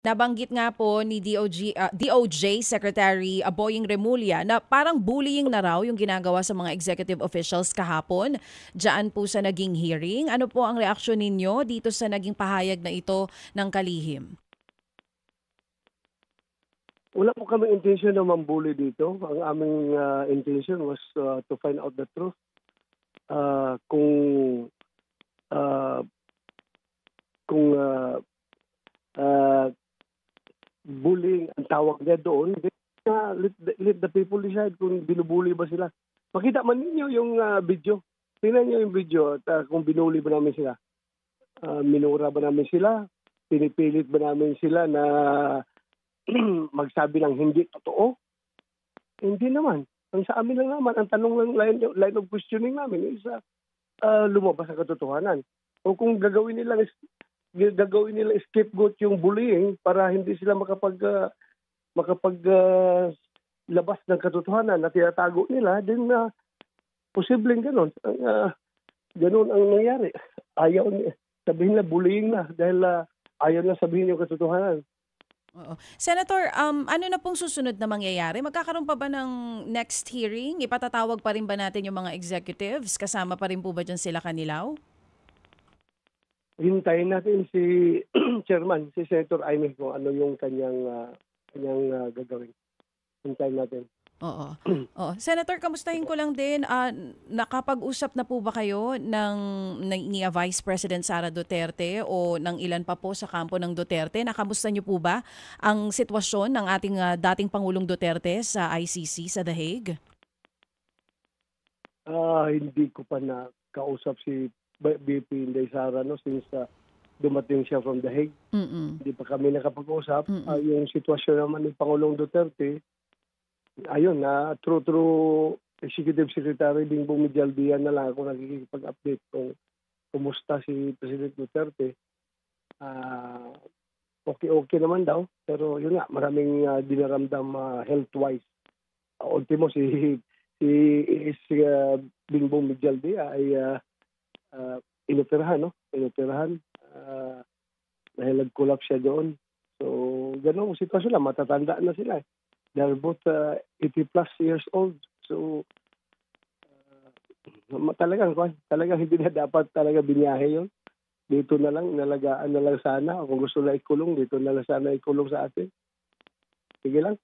Nabanggit nga po ni DOJ Secretary Boying Remulla na parang bullying na raw yung ginagawa sa mga executive officials kahapon diyan po sa naging hearing. Ano po ang reaksyon ninyo dito sa naging pahayag na ito ng kalihim? Wala po kami intention na mambuli dito. Ang aming intention was to find out the truth. Kung uh, kung bullying ang tawag niya doon, then, let the people decide kung binubuli ba sila. Makita man ninyo yung video. Tingnan niyo yung video at kung binuli ba namin sila. Minura ba namin sila? Pinipilit ba namin sila na magsabi ng hindi totoo? Hindi naman. Ang sa amin lang naman, ang tanong ng line of questioning namin is lumabas sa katotohanan. O kung gagawin nila scapegoat yung bullying para hindi sila makapag labas ng katotohanan na tinatago nila, then posibleng ganun. Ganun ang nangyari. Ayaw sabihin na bullying na dahil ayaw na sabihin yung katotohanan. Oo. Senator, ano na pong susunod na mangyayari? Magkakaroon pa ba ng next hearing? Ipatatawag pa rin ba natin yung mga executives? Kasama pa rin po ba dyan sila Kanilaw? Hintayin natin si Chairman, si Senator Aimee kung ano yung kanyang gagawin. Hintayin natin. Oo. Oo. Senator, kamustahin ko lang din, nakapag-usap na po ba kayo ni Vice President Sara Duterte o ng ilan pa po sa kampo ng Duterte? Nakamusta niyo po ba ang sitwasyon ng ating dating Pangulong Duterte sa ICC sa The Hague? Hindi ko pa nakausap si BP Inday Sara since dumating siya from The Hague. Mm-mm. Hindi pa kami nakapag-usap. Mm-mm. Yung sitwasyon naman ni Pangulong Duterte, ayun, through Executive Secretary Bingbong Mijaldian na lang ako nakikipag-update kung kumusta si President Duterte. Okay naman daw, pero yun nga, maraming dinaramdam health-wise. Ultimo si Bingbong Mijaldian ay inoperahan, no? Inoperahan dahil nag-collapse siya doon. So, ganun ang sitwasyon lang. Matatanda na sila. They're both 80 plus years old. So, talagang hindi na dapat talaga binyahe yun. Dito na lang, nalagaan na lang sana. Kung gusto na ikulong, dito na lang sana ikulong sa atin. Sige lang.